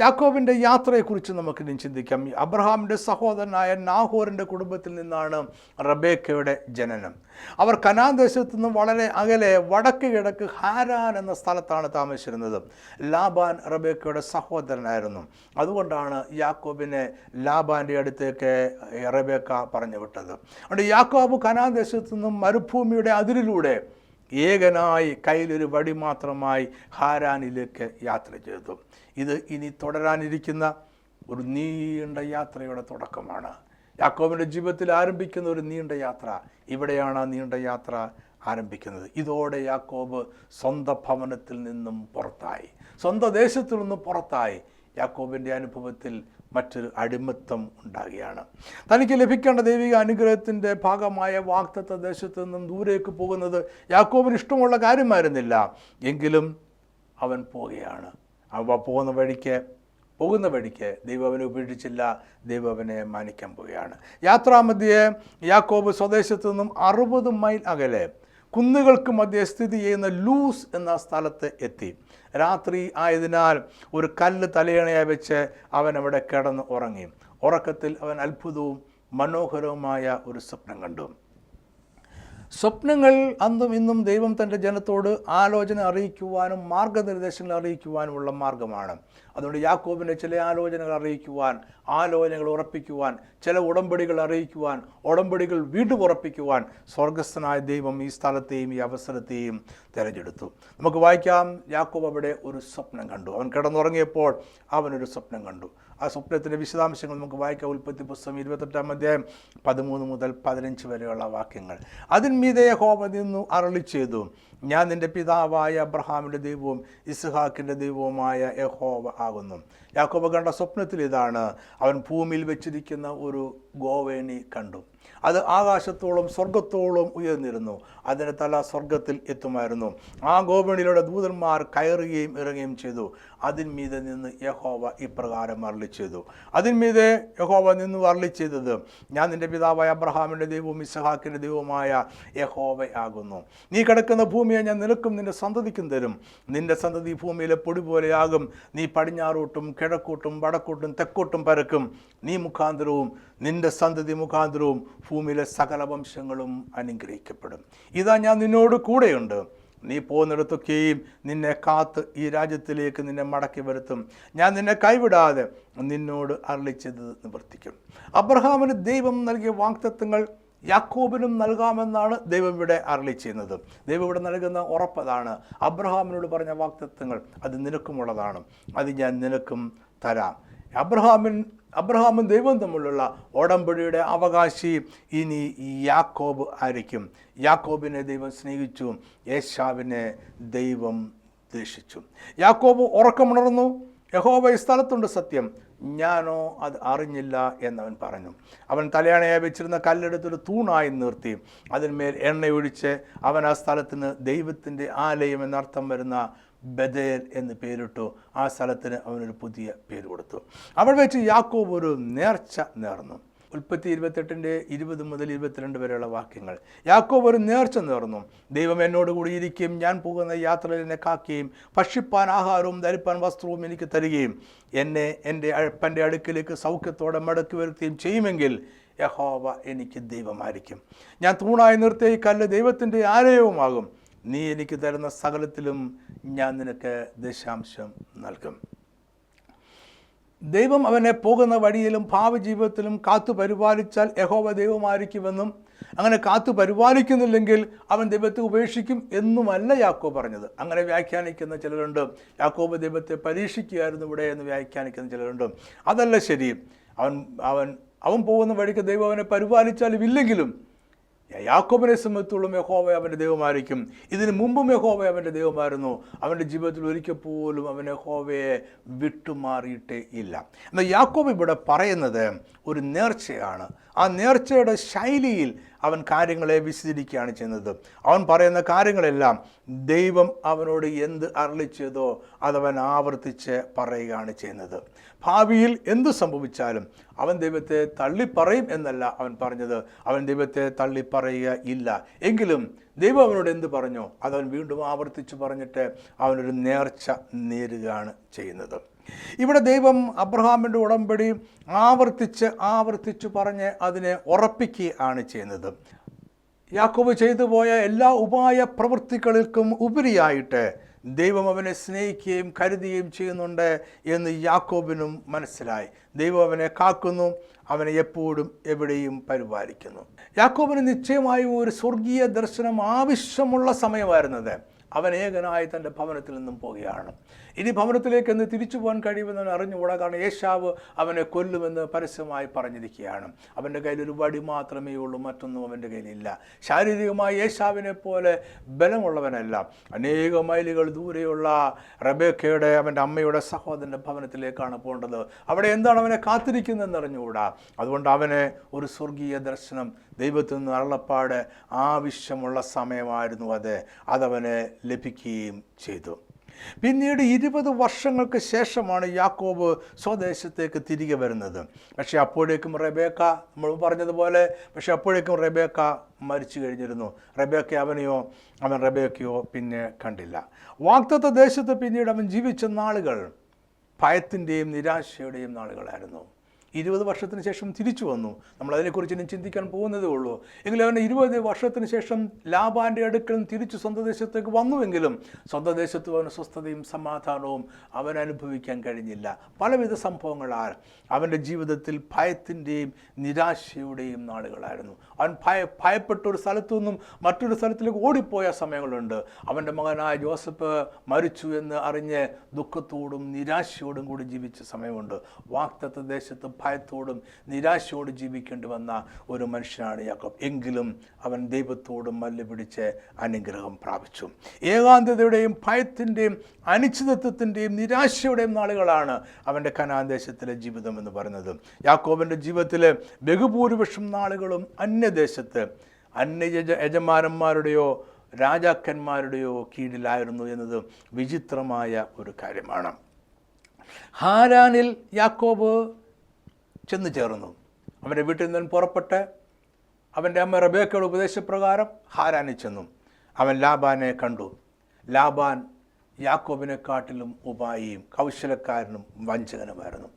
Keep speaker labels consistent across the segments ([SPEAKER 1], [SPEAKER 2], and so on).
[SPEAKER 1] യാക്കോബിൻ്റെ യാത്രയെക്കുറിച്ച് നമുക്കിനി ചിന്തിക്കാം. അബ്രഹാമിൻ്റെ സഹോദരനായ നാഹോറിൻ്റെ കുടുംബത്തിൽ നിന്നാണ് റബേക്കയുടെ ജനനം. അവർ കനാൻ ദേശത്തു നിന്നും വളരെ അകലെ വടക്ക് കിഴക്ക് ഹാരാൻ എന്ന സ്ഥലത്താണ് താമസിച്ചിരുന്നത്. ലാബാൻ റബേക്കയുടെ സഹോദരനായിരുന്നു. അതുകൊണ്ടാണ് യാക്കോബിനെ ലാബാൻ്റെ അടുത്തേക്ക് റബേക്ക പറഞ്ഞു വിട്ടത്. അതുകൊണ്ട് യാക്കോബ് കനാൻ ദേശത്തു നിന്നും മരുഭൂമിയുടെ അതിരിലൂടെ ഏകനായി കയ്യിലൊരു വടി മാത്രമായി ഹാരാനിലേക്ക് യാത്ര ചെയ്തു. ഇത് ഇനി തുടരാനിരിക്കുന്ന ഒരു നീണ്ട യാത്രയുടെ തുടക്കമാണ്. യാക്കോബിൻ്റെ ജീവിതത്തിൽ ആരംഭിക്കുന്ന ഒരു നീണ്ട യാത്ര. ഇവിടെയാണ് ആ നീണ്ട യാത്ര ആരംഭിക്കുന്നത്. ഇതോടെ യാക്കോബ് സ്വന്തം ഭവനത്തിൽ നിന്നും പുറത്തായി, സ്വന്തം ദേശത്തിൽ നിന്നും പുറത്തായി. യാക്കോബിൻ്റെ അനുഭവത്തിൽ മറ്റൊരു അടിമത്തം ഉണ്ടാകുകയാണ്. തനിക്ക് ലഭിക്കേണ്ട ദൈവിക അനുഗ്രഹത്തിൻ്റെ ഭാഗമായ വാഗ്ദത്ത ദേശത്ത് നിന്നും ദൂരേക്ക് പോകുന്നത് യാക്കോബിന് ഇഷ്ടമുള്ള കാര്യമായിരുന്നില്ല. എങ്കിലും അവൻ പോവുകയാണ്. പോകുന്ന വഴിക്ക് ദൈവം അവനെ ഉപേക്ഷിച്ചില്ല. ദൈവം അവനെ മാനിക്കാൻ പോവുകയാണ്. യാത്രാമധ്യേ യാക്കോബ് സ്വദേശത്തു നിന്നും 60 മൈൽ അകലെ കുന്നുകൾക്ക് മധ്യേ സ്ഥിതി ചെയ്യുന്ന ലൂസ് എന്ന സ്ഥലത്ത് എത്തി. രാത്രി ആയതിനാൽ ഒരു കല്ല് തലയണയായി വെച്ച് അവൻ അവിടെ കിടന്ന് ഉറങ്ങി. ഉറക്കത്തിൽ അവൻ അത്ഭുതവും മനോഹരവുമായ ഒരു സ്വപ്നം കണ്ടു. സ്വപ്നങ്ങൾ അന്നും ഇന്നും ദൈവം തൻ്റെ ജനത്തോട് ആലോചന അറിയിക്കുവാനും മാർഗനിർദ്ദേശങ്ങൾ അറിയിക്കുവാനുമുള്ള മാർഗമാണ്. അതുകൊണ്ട് യാക്കോബിനെ ചില ആലോചനകൾ അറിയിക്കുവാൻ, ആലോചനകൾ ഉറപ്പിക്കുവാൻ, ചില ഉടമ്പടികൾ അറിയിക്കുവാൻ, ഉടമ്പടികൾ വീണ്ടും ഉറപ്പിക്കുവാൻ സ്വർഗസ്ഥനായ ദൈവം ഈ സ്ഥലത്തെയും ഈ അവസരത്തെയും തിരഞ്ഞെടുത്തു. നമുക്ക് വായിക്കാം. യാക്കോബ് അവിടെ ഒരു സ്വപ്നം കണ്ടു. അവൻ കിടന്നുറങ്ങിയപ്പോൾ അവനൊരു സ്വപ്നം കണ്ടു. ആ സ്വപ്നത്തിൻ്റെ വിശദാംശങ്ങൾ നമുക്ക് വായിക്കാം. ഉൽപ്പത്തി പുസ്തകം 28-ാം അധ്യായം 13 മുതൽ 15 വരെയുള്ള വാക്യങ്ങൾ. അതിന്മീതെ യഹോവ നിന്നു അരുളി ചെയ്തു, ഞാൻ നിൻ്റെ പിതാവായ അബ്രഹാമിൻ്റെ ദൈവവും ഇസ്ഹാക്കിൻ്റെ ദൈവവുമായ യഹോവ ആകുന്നു. യാക്കോബ് കണ്ട സ്വപ്നത്തിൽ ഇതാണ്. അവൻ ഭൂമിയിൽ വെച്ചിരിക്കുന്ന ഒരു ഗോവേണി കണ്ടു. അത് ആകാശത്തോളം സ്വർഗത്തോളം ഉയർന്നിരുന്നു. അതിൻ്റെ തല സ്വർഗത്തിൽ എത്തുമായിരുന്നു. ആ ഗോവേണിയിലൂടെ ദൂതന്മാർ കയറുകയും ഇറങ്ങുകയും ചെയ്തു. അതിന്മീതെ നിന്ന് യഹോവ ഇപ്രകാരം അരുളി ചെയ്തു. അതിന്മീതെ യഹോവ നിന്ന് അരുളി ചെയ്തത്, ഞാൻ നിൻ്റെ പിതാവായ അബ്രഹാമിൻ്റെ ദൈവവും ഇസ്ഹാക്കിൻ്റെ ദൈവവുമായ യഹോവ ആകുന്നു. നീ കിടക്കുന്ന ഭൂമിയെ ഞാൻ നിനക്കും നിൻ്റെ സന്തതിക്കും തരും. നിൻ്റെ സന്തതി ഭൂമിയിലെ പൊടി പോലെയാകും. നീ പടിഞ്ഞാറോട്ടും കിഴക്കോട്ടും വടക്കോട്ടും തെക്കോട്ടും പരക്കും. നീ മുഖാന്തരവും നിൻ്റെ സന്തതി മുഖാന്തരവും ഭൂമിയിലെ സകല വംശങ്ങളും അനുഗ്രഹിക്കപ്പെടും. ഇതാ ഞാൻ നിന്നോട് കൂടെയുണ്ട്. നീ പോകുന്നിടത്തൊക്കെയും നിന്നെ കാത്ത് ഈ രാജ്യത്തിലേക്ക് നിന്നെ മടക്കി വരുത്തും. ഞാൻ നിന്നെ കൈവിടാതെ നിന്നോട് അരുളിച്ചത് നിവർത്തിക്കും. അബ്രഹാമിന് ദൈവം നൽകിയ വാഗ്ദത്തങ്ങൾ യാക്കോബിനും നൽകാമെന്നാണ് ദൈവം ഇവിടെ അരുളി ചെയ്യുന്നത്. ദൈവം ഇവിടെ നൽകുന്ന ഉറപ്പതാണ്. അബ്രഹാമിനോട് പറഞ്ഞ വാഗ്ദത്തങ്ങൾ അത് നിനക്കുമുള്ളതാണ്. അത് ഞാൻ നിനക്കും തരാം. അബ്രഹാമും ദൈവം തമ്മിലുള്ള ഉടമ്പടിയുടെ അവകാശി ഇനി യാക്കോബ് ആയിരിക്കും. യാക്കോബിനെ ദൈവം സ്നേഹിച്ചു, ഏശാവിനെ ദൈവം ദ്വേഷിച്ചു. യാക്കോബ് ഉറക്കമുണർന്നു. യഹോവ ഈ സ്ഥലത്തുണ്ട് സത്യം, ഞാനോ അത് അറിഞ്ഞില്ല എന്നവൻ പറഞ്ഞു. അവൻ തലയണയായി വെച്ചിരുന്ന കല്ലെടുത്തൊരു തൂണായി നിർത്തി. അതിന്മേൽ എണ്ണയൊഴിച്ച് അവൻ ആ സ്ഥലത്തിന് ദൈവത്തിൻ്റെ ആലയം എന്നർത്ഥം വരുന്ന ബഥേൽ എന്ന് പേരിട്ടു. ആ സ്ഥലത്തിന് അവനൊരു പുതിയ പേര് കൊടുത്തു. അവിടെ വെച്ച് യാക്കോബ് ഒരു നേർച്ച നേർന്നു. ഉൽപ്പത്തി 28-20 മുതൽ 22 വരെയുള്ള വാക്യങ്ങൾ. യാക്കോബ് ഒരു നേർച്ച നേർന്നു. ദൈവം എന്നോട് കൂടി ഇരിക്കുകയും ഞാൻ പോകുന്ന യാത്രയിൽ എന്നെ കാക്കുകയും ഭക്ഷിപ്പാൻ ആഹാരവും ധരിപ്പാൻ വസ്ത്രവും എനിക്ക് തരികയും എന്നെ എൻ്റെ അപ്പൻ്റെ അടുക്കിലേക്ക് സൗഖ്യത്തോടെ മടക്കി വരുത്തുകയും ചെയ്യുമെങ്കിൽ യഹോവ എനിക്ക് ദൈവമായിരിക്കും. ഞാൻ തൂണായി നിർത്തിയ ഈ കല്ല് ദൈവത്തിൻ്റെ ആലയവുമാകും. നീ എനിക്ക് തരുന്ന സകലത്തിലും ഞാൻ നിനക്ക് ദശാംശം നൽകും. ദൈവം അവനെ പോകുന്ന വഴിയിലും ഭാവി ജീവിതത്തിലും കാത്തു പരിപാലിച്ചാൽ യഹോവ ദൈവമായിരിക്കുമെന്നും അങ്ങനെ കാത്തു പരിപാലിക്കുന്നില്ലെങ്കിൽ അവൻ ദൈവത്തെ ഉപേക്ഷിക്കും എന്നുമല്ല യാക്കോബ് പറഞ്ഞത്. അങ്ങനെ വ്യാഖ്യാനിക്കുന്ന ചിലരുണ്ട്. യാക്കോബ് ദൈവത്തെ പരീക്ഷിക്കുകയായിരുന്നു ഇവിടെ എന്ന് വ്യാഖ്യാനിക്കുന്ന ചിലരുണ്ട്. അതല്ല ശരി. അവൻ പോകുന്ന വഴിക്ക് ദൈവം അവനെ പരിപാലിച്ചാലും ഇല്ലെങ്കിലും യാക്കോബിനെ സംബന്ധിച്ചോളം യഹോവ അവൻ്റെ ദൈവമായിരിക്കും. ഇതിനു മുമ്പും യഹോവ അവൻ്റെ ദൈവമായിരുന്നു. അവൻ്റെ ജീവിതത്തിൽ ഒരിക്കൽ പോലും അവൻ യഹോവയെ വിട്ടുമാറിയിട്ടേ ഇല്ല. എന്നാൽ യാക്കോബ് ഇവിടെ പറയുന്നത് ഒരു നേർച്ചയാണ്. ആ ആ നേർച്ചയുടെ ശൈലിയിൽ അവൻ കാര്യങ്ങളെ വിശദീകരിക്കുകയാണ് ചെയ്യുന്നത്. അവൻ പറയുന്ന കാര്യങ്ങളെല്ലാം ദൈവം അവനോട് എന്ത് അരുളി ചെയ്തോ അതവൻ ആവർത്തിച്ച് പറയുകയാണ് ചെയ്യുന്നത്. ഭാവിയിൽ എന്തു സംഭവിച്ചാലും അവൻ ദൈവത്തെ തള്ളിപ്പറയും എന്നല്ല അവൻ പറഞ്ഞത്. അവൻ ദൈവത്തെ തള്ളിപ്പറയുക ഇല്ല. എങ്കിലും ദൈവം അവനോട് എന്ത് പറഞ്ഞോ അതവൻ വീണ്ടും ആവർത്തിച്ച് പറഞ്ഞിട്ട് അവനൊരു നേർച്ച നേരുകയാണ് ചെയ്യുന്നത്. ഇവിടെ ദൈവം അബ്രഹാമിൻ്റെ ഉടമ്പടി ആവർത്തിച്ച് പറഞ്ഞ് അതിനെ ഉറപ്പിക്കുകയാണ് ചെയ്യുന്നത്. യാക്കോബ് ചെയ്തു പോയ എല്ലാ ഉപായ പ്രവൃത്തികൾക്കും ഉപരിയായിട്ട് ദൈവം അവനെ സ്നേഹിക്കുകയും കരുതുകയും ചെയ്യുന്നുണ്ട് എന്ന് യാക്കോബിനും മനസ്സിലായി. ദൈവം അവനെ കാക്കുന്നു, അവനെ എപ്പോഴും എവിടെയും പരിപാലിക്കുന്നു. യാക്കോബിന് നിശ്ചയമായും ഒരു സ്വർഗീയ ദർശനം ആവശ്യമുള്ള സമയമായിരുന്നത്. അവൻ ഏകനായി തൻ്റെ ഭവനത്തിൽ നിന്നും പോവുകയാണ്. ഇനി ഭവനത്തിലേക്ക് എന്ന് തിരിച്ചു പോകാൻ കഴിയുമെന്ന് അവൻ അറിഞ്ഞുകൂടാ. കാരണം ഏശാവ് അവനെ കൊല്ലുമെന്ന് പരസ്യമായി പറഞ്ഞിരിക്കുകയാണ്. അവൻ്റെ കയ്യിൽ ഒരു വടി മാത്രമേ ഉള്ളൂ, മറ്റൊന്നും അവൻ്റെ കയ്യിലില്ല. ശാരീരികമായി ഏശാവിനെ പോലെ ബലമുള്ളവനല്ല. അനേക മൈലുകൾ ദൂരെയുള്ള റബേക്കയുടെ അവൻ്റെ അമ്മയുടെ സഹോദരൻ്റെ ഭവനത്തിലേക്കാണ് പോകേണ്ടത്. അവിടെ എന്താണ് അവനെ കാത്തിരിക്കുന്നതെന്ന് അറിഞ്ഞുകൂടാ. അതുകൊണ്ട് അവന് ഒരു സ്വർഗീയ ദർശനം ദൈവത്തിൽ നിന്ന് അരുളപ്പാട് ആവശ്യമുള്ള സമയമായിരുന്നു അത്. അതവന് ലഭിക്കുകയും ചെയ്തു. പിന്നീട് 20 വർഷങ്ങൾക്ക് ശേഷമാണ് യാക്കോബ് സ്വദേശത്തേക്ക് തിരികെ വരുന്നത്. പക്ഷേ അപ്പോഴേക്കും റെബേക്ക, നമ്മൾ പറഞ്ഞതുപോലെ, റെബേക്ക മരിച്ചു കഴിഞ്ഞിരുന്നു. അവൻ റെബേക്കയോ പിന്നെ കണ്ടില്ല. വാഗ്ദത്ത ദേശത്ത് പിന്നീട് അവൻ ജീവിച്ച നാളുകൾ ഭയത്തിൻ്റെയും നിരാശയുടെയും നാളുകളായിരുന്നു. 20 വർഷത്തിന് ശേഷം തിരിച്ചു വന്നു. നമ്മളതിനെക്കുറിച്ച് ഇനി ചിന്തിക്കാൻ പോകുന്നതേ ഉള്ളൂ. എങ്കിലും അവൻ 20 വർഷത്തിന് ശേഷം ലാബാൻ്റെ അടുക്കൽ തിരിച്ചു സ്വന്തം ദേശത്തേക്ക് വന്നുവെങ്കിലും സ്വന്തം ദേശത്ത് അവന് സ്വസ്ഥതയും സമാധാനവും അവൻ അനുഭവിക്കാൻ കഴിഞ്ഞില്ല. പലവിധ സംഭവങ്ങളാൽ അവൻ്റെ ജീവിതത്തിൽ ഭയത്തിൻ്റെയും നിരാശയുടെയും നാളുകളായിരുന്നു. അവൻ ഭയപ്പെട്ട ഒരു സ്ഥലത്തു നിന്നും മറ്റൊരു സ്ഥലത്തിലേക്ക് ഓടിപ്പോയ സമയങ്ങളുണ്ട്. അവൻ്റെ മകനായ ജോസഫ് മരിച്ചു എന്ന് അറിഞ്ഞ് ദുഃഖത്തോടും നിരാശയോടും കൂടി ജീവിച്ച സമയമുണ്ട്. വാഗ്ദത്ത ദേശത്ത് ഭയത്തോടും നിരാശയോടും ജീവിക്കേണ്ടി വന്ന ഒരു മനുഷ്യനാണ് യാക്കോബ്. എങ്കിലും അവൻ ദൈവത്തോടും മല്ലുപിടിച്ച് അനുഗ്രഹം പ്രാപിച്ചു. ഏകാന്തതയുടെയും ഭയത്തിൻ്റെയും അനിശ്ചിതത്വത്തിൻ്റെയും നിരാശയുടെയും നാളുകളാണ് അവൻ്റെ കനാൻ ദേശത്തിലെ ജീവിതം എന്ന് പറയുന്നത്. യാക്കോബിൻ്റെ ജീവിതത്തിലെ ബഹുഭൂരിപക്ഷം നാളുകളും അന്യദേശത്ത് യജമാനന്മാരുടെയോ രാജാക്കന്മാരുടെയോ കീഴിലായിരുന്നു എന്നത് വിചിത്രമായ ഒരു കാര്യമാണ്. ഹാരാനിൽ യാക്കോബ് ചെന്ന് ചേർന്നു. അവൻ്റെ വീട്ടിൽ നിന്ന് പുറപ്പെട്ട് അവൻ്റെ അമ്മ റബേക്കയുടെ ഉപദേശപ്രകാരം ഹാരാനിൽ ചെന്നു. അവൻ ലാബാനെ കണ്ടു. ലാബാൻ യാക്കോബിനെക്കാട്ടിലും ഉപായിയും കൗശലക്കാരനും വഞ്ചകനുമായിരുന്നു.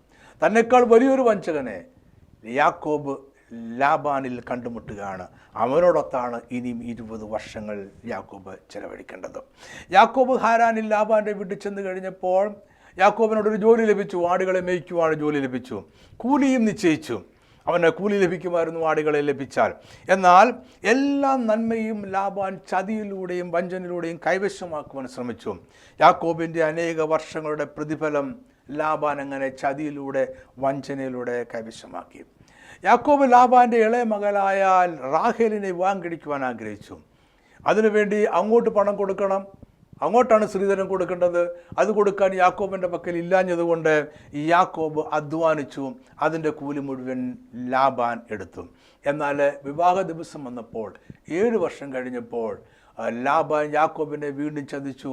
[SPEAKER 1] തന്നെക്കാൾ വലിയൊരു വഞ്ചകനെ യാക്കോബ് ലാബാനിൽ കണ്ടുമുട്ടുകയാണ്. അവനോടൊത്താണ് ഇനിയും 20 വർഷങ്ങൾ യാക്കോബ് ചെലവഴിക്കേണ്ടത്. യാക്കോബ് ഹാരാനിൽ ലാബാൻ്റെ വീട്ടിൽ ചെന്ന് കഴിഞ്ഞപ്പോൾ യാക്കോബിനോടൊരു ജോലി ലഭിച്ചു. ആടുകളെ മേയ്ക്കുവാണ് ജോലി ലഭിച്ചു. കൂലിയും നിശ്ചയിച്ചു. അവന് കൂലി ലഭിക്കുമായിരുന്നു ആടുകളെ ലഭിച്ചാൽ. എന്നാൽ എല്ലാ നന്മയും ലാബാൻ ചതിയിലൂടെയും വഞ്ചനയിലൂടെയും കൈവശമാക്കുവാൻ ശ്രമിച്ചു. യാക്കോബിൻ്റെ അനേക വർഷങ്ങളുടെ പ്രതിഫലം ലാബാൻ അങ്ങനെ ചതിയിലൂടെ വഞ്ചനയിലൂടെ കൈവശമാക്കി. യാക്കോബ് ലാബാൻ്റെ ഇളയ മകളായ റാഹേലിനെ വിവാഹം കഴിക്കുവാൻ ആഗ്രഹിച്ചു. അതിനുവേണ്ടി അങ്ങോട്ട് പണം കൊടുക്കണം, അങ്ങോട്ടാണ് സ്ത്രീധനം കൊടുക്കേണ്ടത്. അത് കൊടുക്കാൻ യാക്കോബിൻ്റെ പക്കൽ ഇല്ലാഞ്ഞതുകൊണ്ട് യാക്കോബ് അധ്വാനിച്ചു. അതിൻ്റെ കൂലി മുഴുവൻ ലാബാൻ എടുത്തു. എന്നാൽ വിവാഹ ദിവസം വന്നപ്പോൾ 7 വർഷം കഴിഞ്ഞപ്പോൾ ലാബാൻ യാക്കോബിനെ വീണ്ടും ചതിച്ചു.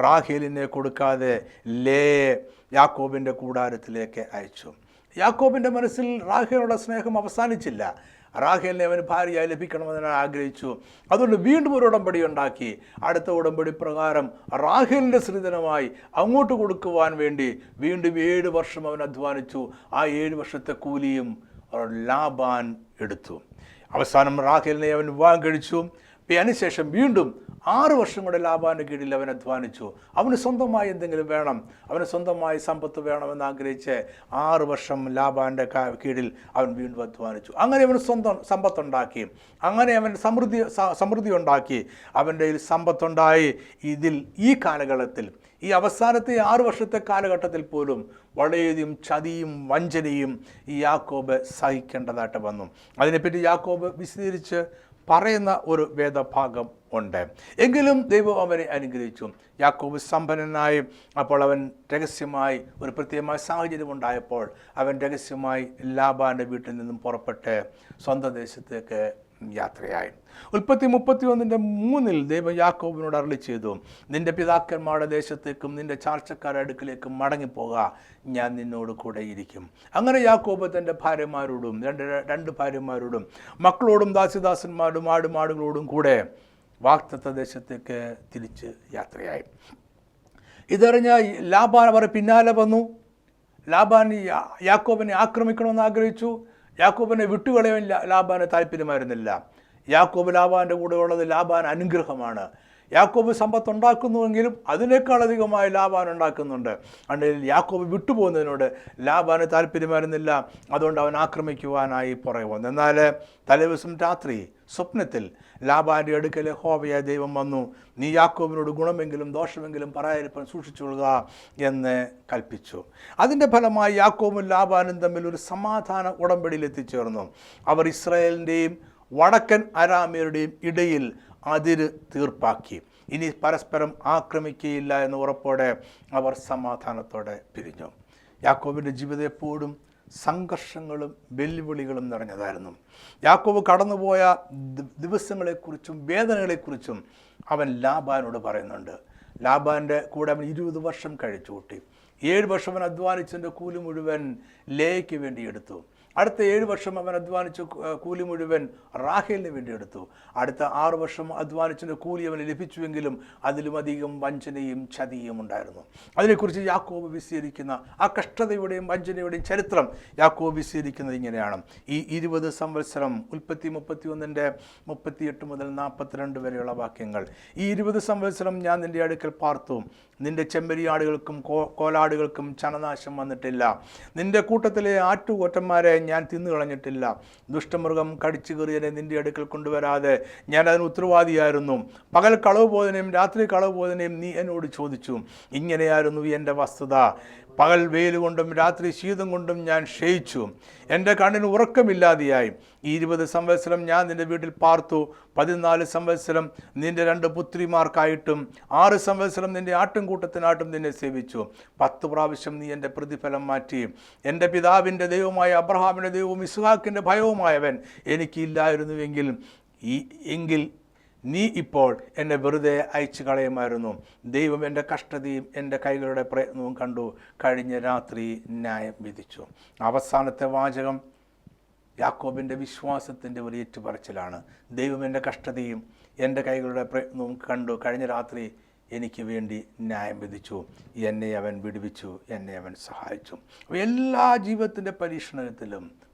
[SPEAKER 1] റാഹേലിനെ കൊടുക്കാതെ ലേയെ യാക്കോബിൻ്റെ കൂടാരത്തിലേക്ക് അയച്ചു. യാക്കോബിൻ്റെ മനസ്സിൽ റാഹേലിനുള്ള സ്നേഹം അവസാനിച്ചില്ല. റാഹേലിനെ അവന് ഭാര്യയായി ലഭിക്കണമെന്ന് ആഗ്രഹിച്ചു. അതുകൊണ്ട് വീണ്ടും ഒരു ഉടമ്പടി ഉണ്ടാക്കി. അടുത്ത ഉടമ്പടി പ്രകാരം റാഹേലിൻ്റെ സ്ത്രീധനമായി അങ്ങോട്ട് കൊടുക്കുവാൻ വേണ്ടി വീണ്ടും 7 വർഷം അവൻ അധ്വാനിച്ചു. ആ 7 വർഷത്തെ കൂലിയും ലാബാൻ എടുത്തു. അവസാനം റാഹേലിനെ അവൻ വിവാഹം കഴിച്ചു. അതിനുശേഷം വീണ്ടും 6 വർഷം കൂടെ ലാബാൻ്റെ കീഴിൽ അവൻ അധ്വാനിച്ചു. അവന് സ്വന്തമായി എന്തെങ്കിലും വേണം, അവന് സ്വന്തമായി സമ്പത്ത് വേണമെന്ന് ആഗ്രഹിച്ച് 6 വർഷം ലാബാൻ്റെ കീഴിൽ അവൻ വീണ്ടും അധ്വാനിച്ചു. അങ്ങനെ അവന് സ്വന്തം സമ്പത്തുണ്ടാക്കി. അങ്ങനെ അവൻ സമൃദ്ധി ഉണ്ടാക്കി. അവൻ്റെ സമ്പത്തുണ്ടായി. ഈ കാലഘട്ടത്തിൽ, ഈ അവസാനത്തെ 6 വർഷത്തെ കാലഘട്ടത്തിൽ പോലും വളരെയധികം ചതിയും വഞ്ചനയും ഈ യാക്കോബ് സഹിക്കേണ്ടതായിട്ട് വന്നു. അതിനെപ്പറ്റി യാക്കോബ് വിശദീകരിച്ച് പറയുന്ന ഒരു വേദഭാഗം ഉണ്ട്. എങ്കിലും ദൈവം അവനെ അനുഗ്രഹിച്ചു. യാക്കോബ് സമ്പന്നനായി. അപ്പോൾ അവൻ രഹസ്യമായി, ഒരു പ്രത്യേകമായ സാഹചര്യം ഉണ്ടായപ്പോൾ അവൻ രഹസ്യമായി ലാബാൻ്റെ വീട്ടിൽ നിന്നും പുറപ്പെട്ട് സ്വന്തം ദേശത്തേക്ക് യാത്രയായി. ഉൽപ്പത്തി 31:3 ദൈവം യാക്കോബിനോട് അരുളി ചെയ്തു, നിന്റെ പിതാക്കന്മാരുടെ ദേശത്തേക്കും നിന്റെ ചാർച്ചക്കാരുടെ അടുക്കിലേക്കും മടങ്ങിപ്പോക, ഞാൻ നിന്നോട് കൂടെ ഇരിക്കും. അങ്ങനെ യാക്കോബ് തൻ്റെ ഭാര്യമാരോടും രണ്ട് ഭാര്യമാരോടും മക്കളോടും ദാസിദാസന്മാരോടും ആടുമാടുകളോടും കൂടെ വാഗ്ദത്ത ദേശത്തേക്ക് തിരിച്ച് യാത്രയായി. ഇതറിഞ്ഞ ലാബാൻ അവർ പിന്നാലെ വന്നു. ലാബാൻ യാക്കോബിനെ ആക്രമിക്കണമെന്ന് ആഗ്രഹിച്ചു. യാക്കോബിനെ വിട്ടുകളയാൻ ലാബാന് താല്പര്യമായിരുന്നില്ല. യാക്കോബ് ലാബാൻ്റെ കൂടെ ഉള്ളത് ലാബാൻ അനുഗ്രഹമാണ്. യാക്കോബ് സമ്പത്ത് ഉണ്ടാക്കുന്നുവെങ്കിലും അതിനേക്കാളധികമായി ലാബാൻ ഉണ്ടാക്കുന്നുണ്ട്. അതുകൊണ്ട് യാക്കോബ് വിട്ടുപോകുന്നതിനോട് ലാബാന് താല്പര്യമായിരുന്നില്ല. അതുകൊണ്ട് അവൻ ആക്രമിക്കുവാനായി പുറകെ വന്നു. എന്നാൽ തലേദിവസം രാത്രി സ്വപ്നത്തിൽ ലാബാൻ്റെ അടുക്കൽ യഹോവയായ ദൈവം വന്നു, നീ യാക്കോബിനോട് ഗുണമെങ്കിലും ദോഷമെങ്കിലും പറയാതിരിക്കാൻ സൂക്ഷിച്ചുകൊള്ളുക എന്ന് കൽപ്പിച്ചു. അതിൻ്റെ ഫലമായി യാക്കോബും ലാബാനും തമ്മിൽ ഒരു സമാധാന ഉടമ്പടിയിൽ എത്തിച്ചേർന്നു. അവർ ഇസ്രായേലിൻ്റെയും വടക്കൻ അരാമ്യരുടെയും ഇടയിൽ അതിര് തീർപ്പാക്കി. ഇനി പരസ്പരം ആക്രമിക്കുകയില്ല എന്ന ഉറപ്പോടെ അവർ സമാധാനത്തോടെ പിരിഞ്ഞു. യാക്കോബിൻ്റെ ജീവിതം എപ്പോഴും സംഘർഷങ്ങളും വെല്ലുവിളികളും നിറഞ്ഞതായിരുന്നു. യാക്കോബ് കടന്നുപോയ ദിവസങ്ങളെക്കുറിച്ചും വേദനകളെക്കുറിച്ചും അവൻ ലാബാനോട് പറയുന്നുണ്ട്. ലാബാൻ്റെ കൂടെ അവൻ 20 വർഷം കഴിച്ചു കൂട്ടി. 7 വർഷം അവൻ അധ്വാനിച്ചതിൻ്റെ കൂലി മുഴുവൻ ലേയ്ക്ക് വേണ്ടി എടുത്തു. അടുത്ത 7 വർഷം അവൻ അധ്വാനിച്ച കൂലി മുഴുവൻ റാഹേലിന് വേണ്ടി എടുത്തു. അടുത്ത 6 വർഷം അധ്വാനിച്ചതിൻ്റെ കൂലി അവന് ലഭിച്ചുവെങ്കിലും അതിലുമധികം വഞ്ചനയും ചതിയും ഉണ്ടായിരുന്നു. അതിനെക്കുറിച്ച് യാക്കോബ് വിശദീകരിക്കുന്ന ആ കഷ്ടതയുടെയും വഞ്ചനയുടെയും ചരിത്രം യാക്കോബ് വിശദീകരിക്കുന്നത് ഇങ്ങനെയാണ്. ഈ 20 സംവത്സരം, ഉൽപ്പത്തി 31:38 മുതൽ 42 വരെയുള്ള വാക്യങ്ങൾ. ഈ 20 സംവത്സരം ഞാൻ നിൻ്റെ അടുക്കൽ പാർത്തു. നിൻ്റെ ചെമ്മരിയാടുകൾക്കും കോലാടുകൾക്കും ചനനാശം വന്നിട്ടില്ല. നിൻ്റെ കൂട്ടത്തിലെ ആട്ടുകൊറ്റന്മാരെ ഞാൻ തിന്നുകളഞ്ഞിട്ടില്ല. ദുഷ്ടമൃഗം കടിച്ചു കയറിയതിനെ നിൻ്റെ അടുക്കൽ കൊണ്ടുവരാതെ ഞാൻ അതിന് ഉത്തരവാദിയായിരുന്നു. പകൽ കളവ് ബോധനയും രാത്രി കളവ് ബോധനയും നീ എന്നോട് ചോദിച്ചു. ഇങ്ങനെയായിരുന്നു എൻ്റെ വസ്തുത. പകൽ വെയിൽ കൊണ്ടും രാത്രി ശീതം കൊണ്ടും ഞാൻ ക്ഷയിച്ചു. എൻ്റെ കണ്ണിന് ഉറക്കമില്ലാതെയായി. ഈ 20 സംവത്സരം ഞാൻ നിൻ്റെ വീട്ടിൽ പാർത്തു. 14 സംവത്സരം നിൻ്റെ 2 പുത്രിമാർക്കായിട്ടും 6 സംവത്സരം നിൻ്റെ ആട്ടിൻകൂട്ടത്തിനായിട്ടും നിന്നെ സേവിച്ചു. 10 പ്രാവശ്യം നീ എൻ്റെ പ്രതിഫലം മാറ്റി. എൻ്റെ പിതാവിൻ്റെ ദൈവമായ അബ്രഹാമിൻ്റെ ദൈവവും ഇസ്ഹാക്കിൻ്റെ ഭയവുമായവൻ എനിക്കില്ലായിരുന്നുവെങ്കിൽ നീ ഇപ്പോൾ എന്നെ വെറുതെ അയച്ചു കളയുമായിരുന്നു. ദൈവം എൻ്റെ കഷ്ടതയും എൻ്റെ കൈകളുടെ പ്രയത്നവും കണ്ടു. കഴിഞ്ഞ രാത്രി ന്യായം വിധിച്ചു. അവസാനത്തെ വാചകം യാക്കോബിൻ്റെ വിശ്വാസത്തിൻ്റെ ഒരു ഏറ്റുപറച്ചിലാണ്. ദൈവം എൻ്റെ കഷ്ടതയും എൻ്റെ കൈകളുടെ പ്രയത്നവും കണ്ടു. കഴിഞ്ഞ രാത്രി എനിക്ക് വേണ്ടി ന്യായം വിധിച്ചു. എന്നെ അവൻ വിടുവിച്ചു, എന്നെ അവൻ സഹായിച്ചു. എല്ലാ ജീവിതത്തിൻ്റെ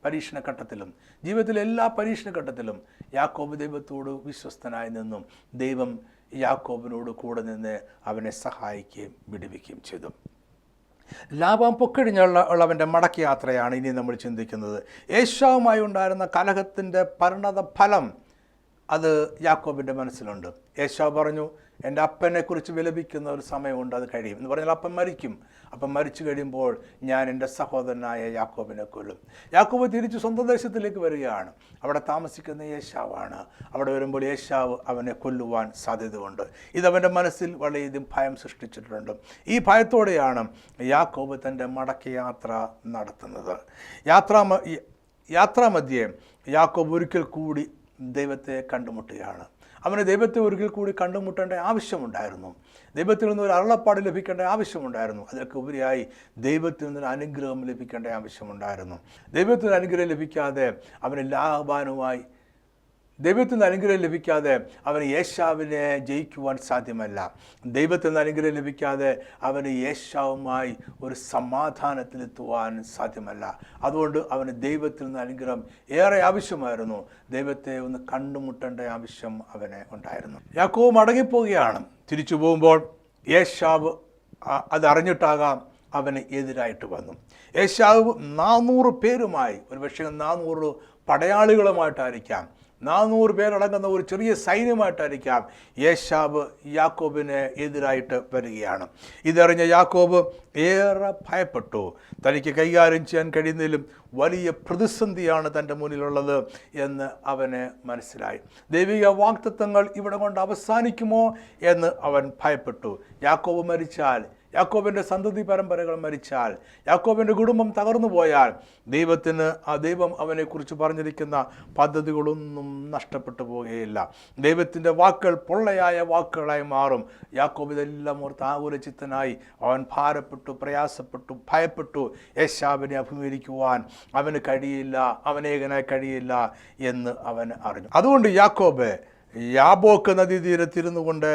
[SPEAKER 1] പരീക്ഷണഘട്ടത്തിലും ജീവിതത്തിലെ എല്ലാ പരീക്ഷണഘട്ടത്തിലും യാക്കോബ് ദൈവത്തോട് വിശ്വസ്തനായി നിന്നും ദൈവം യാക്കോബിനോട് കൂടെ നിന്ന് അവനെ സഹായിക്കുകയും വിടുവിക്കുകയും ചെയ്തു. ലാബാൻ പൊക്കഴിഞ്ഞുള്ളവൻ്റെ മടക്കയാത്രയാണ് ഇനി നമ്മൾ ചിന്തിക്കുന്നത്. ഏശാവുമായി ഉണ്ടായിരുന്ന കലഹത്തിൻ്റെ പരിണത ഫലം അത് യാക്കോബിൻ്റെ മനസ്സിലുണ്ട്. ഏശാവ് പറഞ്ഞു, എൻ്റെ അപ്പനെക്കുറിച്ച് വിലപിക്കുന്ന ഒരു സമയമുണ്ട്, അത് കഴിയും എന്ന് പറഞ്ഞാൽ അപ്പൻ മരിക്കും. അപ്പം മരിച്ചു കഴിയുമ്പോൾ ഞാൻ എൻ്റെ സഹോദരനായ യാക്കോബിനെ കൊല്ലും. യാക്കോബ് തിരിച്ച് സ്വന്തം ദേശത്തിലേക്ക് വരികയാണ്. അവിടെ താമസിക്കുന്ന ഏശാവാണ്. അവിടെ വരുമ്പോൾ ഏശാവ് അവനെ കൊല്ലുവാൻ സാധ്യതയുണ്ട്. ഇതവൻ്റെ മനസ്സിൽ വളരെയധികം ഭയം സൃഷ്ടിച്ചിട്ടുണ്ട്. ഈ ഭയത്തോടെയാണ് യാക്കോബ് തൻ്റെ മടക്കയാത്ര നടത്തുന്നത്. യാത്രാമധ്യേ യാക്കോബ് ഒരിക്കൽ കൂടി ദൈവത്തെ കണ്ടുമുട്ടുകയാണ്. അവന് ദൈവത്തെ ഒരിക്കൽ കൂടി കണ്ടുമുട്ടേണ്ട ആവശ്യമുണ്ടായിരുന്നു. ദൈവത്തിൽ നിന്ന് ഒരു അരുളപ്പാട് ലഭിക്കേണ്ട ആവശ്യമുണ്ടായിരുന്നു. അതിനൊക്കെ ഉപരിയായി ദൈവത്തിൽ നിന്നൊരു അനുഗ്രഹം ലഭിക്കേണ്ട ആവശ്യമുണ്ടായിരുന്നു. ദൈവത്തിന് അനുഗ്രഹം ലഭിക്കാതെ അവന് ലാബാനുമായി ദൈവത്തിൽ നിന്ന് അനുഗ്രഹം ലഭിക്കാതെ അവന് ഏശാവിനെ ജയിക്കുവാൻ സാധ്യമല്ല. ദൈവത്തിൽ നിന്ന് അനുഗ്രഹം ലഭിക്കാതെ അവന് ഏശാവുമായി ഒരു സമാധാനത്തിലെത്തുവാൻ സാധ്യമല്ല. അതുകൊണ്ട് അവന് ദൈവത്തിൽ നിന്ന് അനുഗ്രഹം ഏറെ ആവശ്യമായിരുന്നു. ദൈവത്തെ ഒന്ന് കണ്ടുമുട്ടേണ്ട ആവശ്യം അവന് ഉണ്ടായിരുന്നു. യാക്കോബ് മടങ്ങിപ്പോവുകയാണ്. തിരിച്ചു പോകുമ്പോൾ ഏശാവ് അതറിഞ്ഞിട്ടാകാം അവന് എതിരായിട്ട് വന്നു. ഏശാവ് 400 പേരുമായി, ഒരു പക്ഷേ 400 പടയാളികളുമായിട്ടായിരിക്കാം 400 പേരടങ്ങുന്ന ഒരു ചെറിയ സൈന്യമായിട്ടായിരിക്കാം ഏശാവ് യാക്കോബിന് എതിരായിട്ട് വരികയാണ്. ഇതറിഞ്ഞ യാക്കോബ് ഏറെ ഭയപ്പെട്ടു. തനിക്ക് കൈകാര്യം ചെയ്യാൻ കഴിയുന്നതിലും വലിയ പ്രതിസന്ധിയാണ് തൻ്റെ മുന്നിലുള്ളത് എന്ന് അവന് മനസ്സിലായി. ദൈവിക വാഗ്ദത്തങ്ങൾ ഇവിടെ കൊണ്ട് അവസാനിക്കുമോ എന്ന് അവൻ ഭയപ്പെട്ടു. യാക്കോബ് മരിച്ചാൽ, യാക്കോബിൻ്റെ സന്തതി പരമ്പരകൾ മരിച്ചാൽ, യാക്കോബിൻ്റെ കുടുംബം തകർന്നു പോയാൽ ദൈവം അവനെക്കുറിച്ച് പറഞ്ഞിരിക്കുന്ന പദ്ധതികളൊന്നും നഷ്ടപ്പെട്ടു പോവുകയില്ല. ദൈവത്തിൻ്റെ വാക്കുകൾ പൊള്ളയായ വാക്കുകളായി മാറും. യാക്കോബ് ഇതെല്ലാം ഓർത്ത് ആകുലചിത്തനായി അവൻ ഭാരപ്പെട്ടു, പ്രയാസപ്പെട്ടു, ഭയപ്പെട്ടു. ഏശാവിനെ അഭിമുഖീകരിക്കുവാൻ അവന് കഴിയില്ല, അവനേകനായി കഴിയില്ല എന്ന് അവൻ അറിഞ്ഞു. അതുകൊണ്ട് യാക്കോബ് യാബോക്ക് നദീതീരത്തിരുന്നു കൊണ്ട്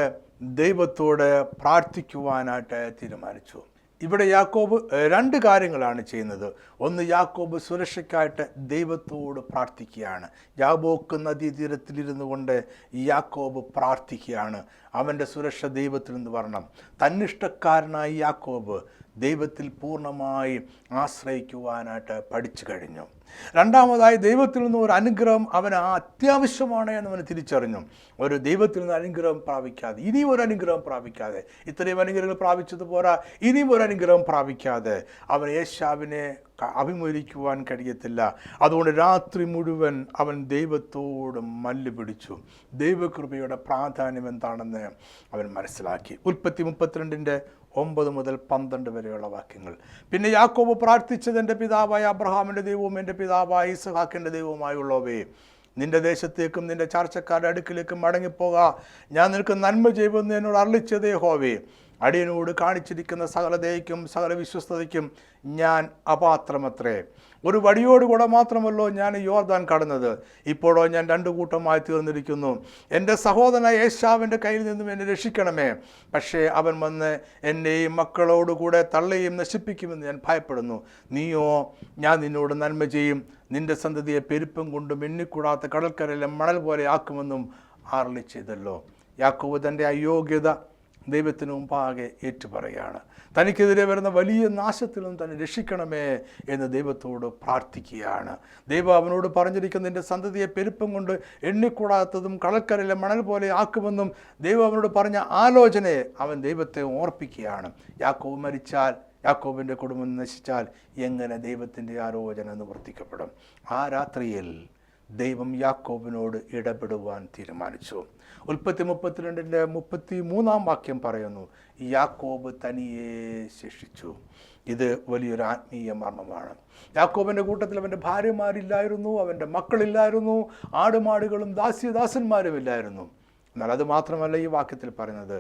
[SPEAKER 1] ദൈവത്തോട് പ്രാർത്ഥിക്കുവാനായിട്ട് തീരുമാനിച്ചു. ഇവിടെ യാക്കോബ് 2 കാര്യങ്ങളാണ് ചെയ്യുന്നത്. ഒന്ന്, യാക്കോബ് സുരക്ഷയ്ക്കായിട്ട് ദൈവത്തോട് പ്രാർത്ഥിക്കുകയാണ്. യാബോക്ക് നദീതീരത്തിലിരുന്നു കൊണ്ട് യാക്കോബ് പ്രാർത്ഥിക്കുകയാണ്. അവൻ്റെ സുരക്ഷ ദൈവത്തിൽ നിന്ന് വരണം. തന്നിഷ്ടക്കാരനായ യാക്കോബ് ദൈവത്തിൽ പൂർണ്ണമായി ആശ്രയിക്കുവാനായിട്ട് പഠിച്ചു കഴിഞ്ഞു. രണ്ടാമതായി, ദൈവത്തിൽ നിന്ന് ഒരു അനുഗ്രഹം അവന് അത്യാവശ്യമാണ് എന്ന് അവന് തിരിച്ചറിഞ്ഞു. ഒരു ദൈവത്തിൽ നിന്ന് അനുഗ്രഹം പ്രാപിക്കാതെ, ഇനിയും ഒരു അനുഗ്രഹം പ്രാപിക്കാതെ, ഇത്രയും അനുഗ്രഹങ്ങൾ പ്രാപിച്ചത് പോരാ, ഇനിയും ഒരു അനുഗ്രഹം പ്രാപിക്കാതെ അവൻ ഏശാവിനെ അഭിമുഖീകരിക്കുവാൻ കഴിയത്തില്ല. അതുകൊണ്ട് രാത്രി മുഴുവൻ അവൻ ദൈവത്തോട് മല്ല് പിടിച്ചു. ദൈവകൃപയുടെ പ്രാധാന്യം എന്താണെന്ന് അവൻ മനസ്സിലാക്കി. ഉൽപ്പത്തി 32:9 മുതൽ 12 വരെയുള്ള വാക്യങ്ങൾ. പിന്നെ യാക്കോബ് പ്രാർത്ഥിച്ചത്, എൻ്റെ പിതാവായ അബ്രഹാമിൻ്റെ ദൈവവും എൻ്റെ പിതാവായ ഇസ്ഹാക്കിൻ്റെ ദൈവവുമായുള്ളവേ, നിന്റെ ദേശത്തേക്കും നിന്റെ ചാർച്ചക്കാരുടെ അടുക്കിലേക്കും മടങ്ങിപ്പോക. ഞാൻ നിനക്ക് നന്മ ചെയ്യുമെന്ന് എന്നോട് അരുളിച്ചത് യഹോവേ. അടിയനോട് കാണിച്ചിരിക്കുന്ന സകല ദയയ്ക്കും സകല വിശ്വസ്തതയ്ക്കും ഞാൻ അപാത്രമത്രേ. ഒരു വടിയോടുകൂടെ മാത്രമല്ലോ ഞാൻ യോർദാൻ കടന്നത്. ഇപ്പോഴോ ഞാൻ 2 കൂട്ടമായി തീർന്നിരിക്കുന്നു. എൻ്റെ സഹോദരനായ ഏശാവിൻ്റെ കയ്യിൽ നിന്നും എന്നെ രക്ഷിക്കണമേ. പക്ഷേ അവൻ വന്ന് എന്നെയും മക്കളോടുകൂടെ തള്ളുകയും നശിപ്പിക്കുമെന്ന് ഞാൻ ഭയപ്പെടുന്നു. നീയോ, ഞാൻ നിന്നോട് നന്മ ചെയ്യും, നിന്റെ സന്തതിയെ പെരുപ്പം കൊണ്ടും എണ്ണിക്കൂടാത്ത കടൽക്കരയിലെ മണൽ പോലെ ആക്കുമെന്നും അരുളി ചെയ്തല്ലോ. യാക്കോബ് തൻ്റെ അയോഗ്യത ദൈവത്തിന് മുമ്പാകെ ഏറ്റുപറയാണ്. തനിക്കെതിരെ വരുന്ന വലിയ നാശത്തിൽ നിന്നും തന്നെ രക്ഷിക്കണമേ എന്ന് ദൈവത്തോട് പ്രാർത്ഥിക്കുകയാണ്. ദൈവം അവനോട് പറഞ്ഞിരിക്കുന്ന നിൻ്റെ സന്തതിയെ പെരുപ്പം കൊണ്ട് എണ്ണിക്കൂടാത്തതും കടൽക്കരയിലെ മണൽ പോലെ ആക്കുമെന്നും ദൈവം അവനോട് പറഞ്ഞ ആലോചനയെ അവൻ ദൈവത്തെ ഓർപ്പിക്കുകയാണ്. യാക്കോബ് മരിച്ചാൽ, യാക്കോബിൻ്റെ കുടുംബം നശിച്ചാൽ എങ്ങനെ ദൈവത്തിൻ്റെ ആലോചന നിവർത്തിക്കപ്പെടും? ആ രാത്രിയിൽ ദൈവം യാക്കോബിനോട് ഇടപെടുവാൻ തീരുമാനിച്ചു. ഉൽപ്പത്തി 32:33 വാക്യം പറയുന്നു, യാക്കോബ് തനിയെ ശേഷിച്ചു. ഇത് വലിയൊരു ആത്മീയ മർമ്മമാണ്. യാക്കോബിൻ്റെ കൂട്ടത്തിൽ അവൻ്റെ ഭാര്യമാരില്ലായിരുന്നു, അവൻ്റെ മക്കളില്ലായിരുന്നു, ആടുമാടുകളും ദാസ്യദാസന്മാരും ഇല്ലായിരുന്നു. എന്നാൽ അത് മാത്രമല്ല ഈ വാക്യത്തിൽ പറയുന്നത്,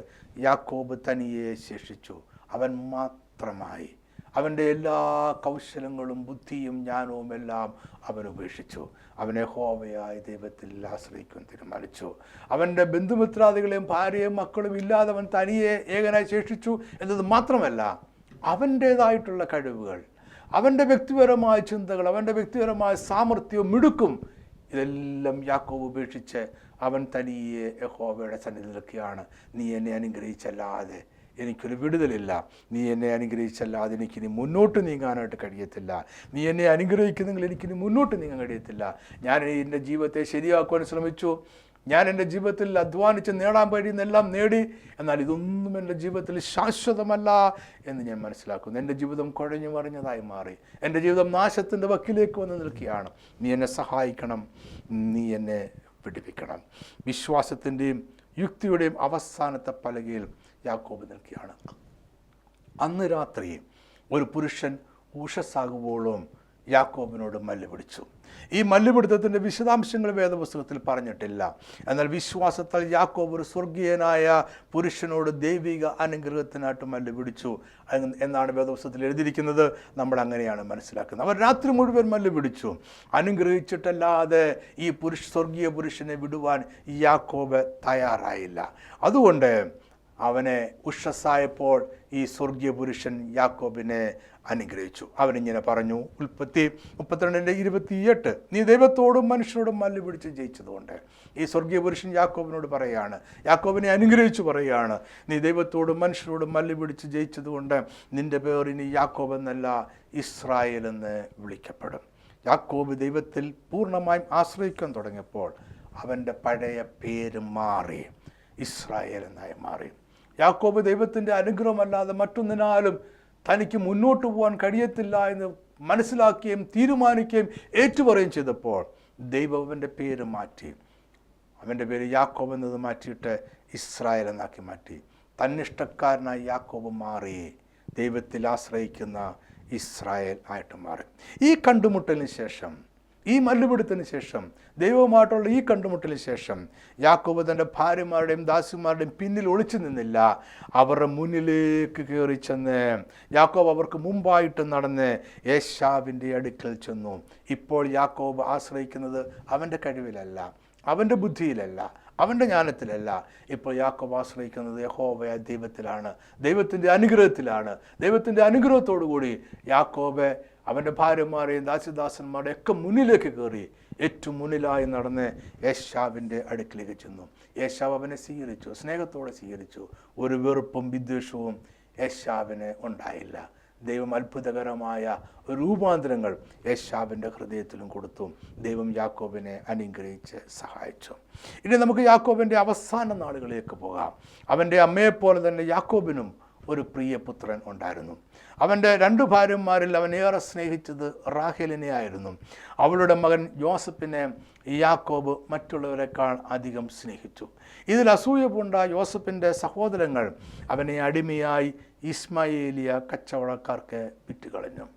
[SPEAKER 1] യാക്കോബ് തനിയെ ശേഷിച്ചു. അവൻ മാത്രമായി. അവൻ്റെ എല്ലാ കൗശലങ്ങളും ബുദ്ധിയും ജ്ഞാനവും എല്ലാം അവൻ ഉപേക്ഷിച്ചു. അവൻ യഹോവയായ ദൈവത്തിൽ ആശ്രയിക്കാൻ തീരുമാനിച്ചു. അവൻ്റെ ബന്ധുമിത്രാദികളെയും ഭാര്യയും മക്കളും ഇല്ലാതെ അവൻ തനിയെ ഏകനായി ശേഷിച്ചു എന്നത് മാത്രമല്ല, അവൻ്റേതായിട്ടുള്ള കഴിവുകൾ, അവൻ്റെ വ്യക്തിപരമായ ചിന്തകൾ, അവൻ്റെ വ്യക്തിപരമായ സാമർഥ്യവും മിടുക്കും ഇതെല്ലാം യാക്കോബ് ഉപേക്ഷിച്ച് അവൻ തനിയെ യഹോവയുടെ സന്നിധി നിൽക്കുകയാണ്. നീ എന്നെ അനുഗ്രഹിച്ചല്ലാതെ എനിക്കൊരു വിടുതലില്ല. നീ എന്നെ അനുഗ്രഹിച്ചല്ലാതെ എനിക്കിനി മുന്നോട്ട് നീങ്ങാനായിട്ട് കഴിയത്തില്ല. നീ എന്നെ അനുഗ്രഹിക്കുന്നെങ്കിൽ എനിക്കിനി മുന്നോട്ട് നീങ്ങാൻ കഴിയത്തില്ല. ഞാൻ എൻ്റെ ജീവിതത്തെ ശരിയാക്കുവാൻ ശ്രമിച്ചു. ഞാൻ എൻ്റെ ജീവിതത്തിൽ അധ്വാനിച്ച് നേടാൻ കഴിയുന്നെല്ലാം നേടി. എന്നാൽ ഇതൊന്നും എൻ്റെ ജീവിതത്തിൽ ശാശ്വതമല്ല എന്ന് ഞാൻ മനസ്സിലാക്കുന്നു. എൻ്റെ ജീവിതം കുഴഞ്ഞു മറിഞ്ഞതായി മാറി. എൻ്റെ ജീവിതം നാശത്തിൻ്റെ വക്കിലേക്ക് വന്ന് നിൽക്കുകയാണ്. നീ എന്നെ സഹായിക്കണം, നീ എന്നെ വിടുവിക്കണം. വിശ്വാസത്തിൻ്റെയും യുക്തിയുടെയും അവസാനത്തെ പലകയിൽ യാക്കോബ് നിൽക്കുകയാണ്. അന്ന് രാത്രി ഒരു പുരുഷൻ ഉഷസ്സാകുമ്പോഴും യാക്കോബിനോട് മല്ല് പിടിച്ചു. ഈ മല്ലുപിടുത്തത്തിൻ്റെ വിശദാംശങ്ങൾ വേദപുസ്തകത്തിൽ പറഞ്ഞിട്ടില്ല. എന്നാൽ വിശ്വാസത്താൽ യാക്കോബ് ഒരു സ്വർഗീയനായ പുരുഷനോട് ദൈവിക അനുഗ്രഹത്തിനായിട്ട് മല്ല് പിടിച്ചു എന്നാണ് വേദപുസ്തകത്തിൽ എഴുതിയിരിക്കുന്നത്. നമ്മൾ അങ്ങനെയാണ് മനസ്സിലാക്കുന്നത്. അവർ രാത്രി മുഴുവൻ മല്ല് പിടിച്ചു. അനുഗ്രഹിച്ചിട്ടല്ലാതെ ഈ സ്വർഗീയ പുരുഷനെ വിടുവാൻ യാക്കോബ് തയ്യാറായില്ല. അതുകൊണ്ട് അവനെ ഉഷസ്സായപ്പോൾ ഈ സ്വർഗീയ പുരുഷൻ യാക്കോബിനെ അനുഗ്രഹിച്ചു. അവനിങ്ങനെ പറഞ്ഞു, ഉൽപ്പത്തി 32:28, നീ ദൈവത്തോടും മനുഷ്യരോടും മല്ല് പിടിച്ച് ജയിച്ചതുകൊണ്ട്. ഈ സ്വർഗീയ പുരുഷൻ യാക്കോബിനോട് പറയുകയാണ്, യാക്കോബിനെ അനുഗ്രഹിച്ചു പറയുകയാണ്, നീ ദൈവത്തോടും മനുഷ്യരോടും മല്ല് പിടിച്ച് ജയിച്ചതുകൊണ്ട് നിൻ്റെ പേർ ഇനി യാക്കോബ് എന്നല്ല ഇസ്രായേൽ എന്ന് വിളിക്കപ്പെടും. യാക്കോബ് ദൈവത്തിൽ പൂർണ്ണമായും ആശ്രയിക്കാൻ തുടങ്ങിയപ്പോൾ അവൻ്റെ പഴയ പേര് മാറി, ഇസ്രായേൽ എന്നായി മാറി. യാക്കോബ് ദൈവത്തിൻ്റെ അനുഗ്രഹമല്ലാതെ മറ്റൊന്നിനാലും തനിക്ക് മുന്നോട്ട് പോകാൻ കഴിയത്തില്ല എന്ന് മനസ്സിലാക്കുകയും തീരുമാനിക്കുകയും ഏറ്റുപറയുകയും ചെയ്തപ്പോൾ ദൈവം അവൻ്റെ പേര് മാറ്റി. അവൻ്റെ പേര് യാക്കോബ് എന്നത് മാറ്റിയിട്ട് ഇസ്രായേൽ എന്നാക്കി മാറ്റി. തന്നിഷ്ടക്കാരനായി യാക്കോബ് മാറി, ദൈവത്തിൽ ആശ്രയിക്കുന്ന ഇസ്രായേൽ ആയിട്ട് മാറി. ഈ കണ്ടുമുട്ടലിന് ശേഷം, ഈ മല്ലുപിടുത്തത്തിന് ശേഷം, ദൈവവുമായിട്ടുള്ള ഈ കണ്ടുമുട്ടലിന് ശേഷം യാക്കോബ് തൻ്റെ ഭാര്യമാരുടെയും ദാസിമാരുടെയും പിന്നിൽ ഒളിച്ചു നിന്നില്ല. അവരുടെ മുന്നിലേക്ക് കയറി ചെന്ന് യാക്കോബ് അവർക്ക് മുമ്പായിട്ട് നടന്ന് ഏശാവിൻ്റെ അടുക്കൽ ചെന്നു. ഇപ്പോൾ യാക്കോബ് ആശ്രയിക്കുന്നത് അവൻ്റെ കഴിവിലല്ല, അവൻ്റെ ബുദ്ധിയിലല്ല, അവൻ്റെ ജ്ഞാനത്തിലല്ല. ഇപ്പോൾ യാക്കോബ് ആശ്രയിക്കുന്നത് യഹോവയായ ദൈവത്തിലാണ്, ദൈവത്തിൻ്റെ അനുഗ്രഹത്തിലാണ്. ദൈവത്തിൻ്റെ അനുഗ്രഹത്തോടു കൂടി യാക്കോബ് അവൻ്റെ ഭാര്യമാരെയും ദാസിദാസന്മാരുടെയും ഒക്കെ മുന്നിലേക്ക് കയറി ഏറ്റവും മുന്നിലായി നടന്ന് ഏശാവിൻ്റെ അടുക്കിലേക്ക് ചെന്നു. ഏശാവ് അവനെ സ്വീകരിച്ചു, സ്നേഹത്തോടെ സ്വീകരിച്ചു. ഒരു വെറുപ്പും വിദ്വേഷവും ഏശാവിന് ഉണ്ടായില്ല. ദൈവം അത്ഭുതകരമായ രൂപാന്തരങ്ങൾ ഏശാവിൻ്റെ ഹൃദയത്തിലും കൊടുത്തു. ദൈവം യാക്കോബിനെ അനുഗ്രഹിച്ച് സഹായിച്ചു. ഇനി നമുക്ക് യാക്കോബിൻ്റെ അവസാന നാളുകളിലേക്ക് പോകാം. അവൻ്റെ അമ്മയെപ്പോലെ തന്നെ യാക്കോബിനും ഒരു പ്രിയപുത്രൻ ഉണ്ടായിരുന്നു. അവൻ്റെ 2 ഭാര്യമാരിൽ അവൻ ഏറെ സ്നേഹിച്ചത് റാഹേലിനെ ആയിരുന്നു. അവളുടെ മകൻ യോസഫിനെ യാക്കോബ് മറ്റുള്ളവരെക്കാൾ അധികം സ്നേഹിച്ചു. ഇതിൽ അസൂയ പൂണ്ട യോസഫിൻ്റെ സഹോദരങ്ങൾ അവനെ അടിമയായി ഇസ്മായേലിയ കച്ചവടക്കാർക്ക് വിറ്റുകളഞ്ഞു.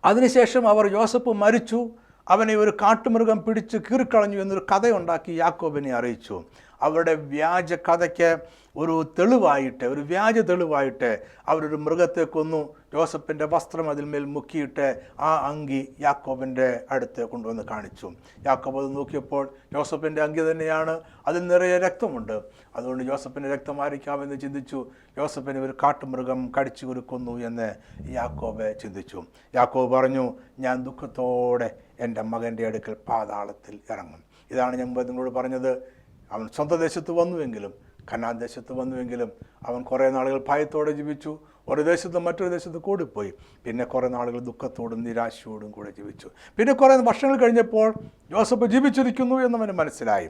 [SPEAKER 1] അതിനുശേഷം അവർ യോസഫ് മരിച്ചു, അവനെ ഒരു കാട്ടുമൃഗം പിടിച്ച് കീറിക്കളഞ്ഞു എന്നൊരു കഥയുണ്ടാക്കി യാക്കോബിനെ അറിയിച്ചു. അവരുടെ വ്യാജ കഥയ്ക്ക് ഒരു തെളിവായിട്ട്, ഒരു വ്യാജ തെളിവായിട്ട് അവരൊരു മൃഗത്തെ കൊന്നു. യോസഫിൻ്റെ വസ്ത്രം അതിന്മേൽ മുക്കിയിട്ട് ആ അങ്കി യാക്കോബിൻ്റെ അടുത്ത് കൊണ്ടുവന്ന് കാണിച്ചു. യാക്കോബ് അത് നോക്കിയപ്പോൾ യോസഫിൻ്റെ അങ്കി തന്നെയാണ്, അതിൽ നിറയെ രക്തമുണ്ട്. അതുകൊണ്ട് യോസഫിൻ്റെ രക്തമായിരിക്കാമെന്ന് ചിന്തിച്ചു. യോസഫിനെ ഒരു കാട്ടുമൃഗം കടിച്ചു കുരുക്കുന്നു എന്ന് യാക്കോബ് ചിന്തിച്ചു. യാക്കോബ് പറഞ്ഞു, ഞാൻ ദുഃഖത്തോടെ എൻ്റെ മകൻ്റെ അടുക്കൽ പാതാളത്തിൽ ഇറങ്ങും. ഇതാണ് ഞാൻ നിങ്ങളോട് പറഞ്ഞത്. അവൻ സ്വന്തം ദേശത്ത് വന്നുവെങ്കിലും, കനാൻ ദേശത്ത് വന്നുവെങ്കിലും അവൻ കുറേ നാളുകൾ ഭയത്തോടെ ജീവിച്ചു. ഒരു ദേശത്ത് മറ്റൊരു ദേശത്ത് കൂടിപ്പോയി. പിന്നെ കുറേ നാളുകൾ ദുഃഖത്തോടും നിരാശയോടും കൂടെ ജീവിച്ചു. പിന്നെ കുറേ വർഷങ്ങൾ കഴിഞ്ഞപ്പോൾ യോസഫ് ജീവിച്ചിരിക്കുന്നു എന്നവന് മനസ്സിലായി.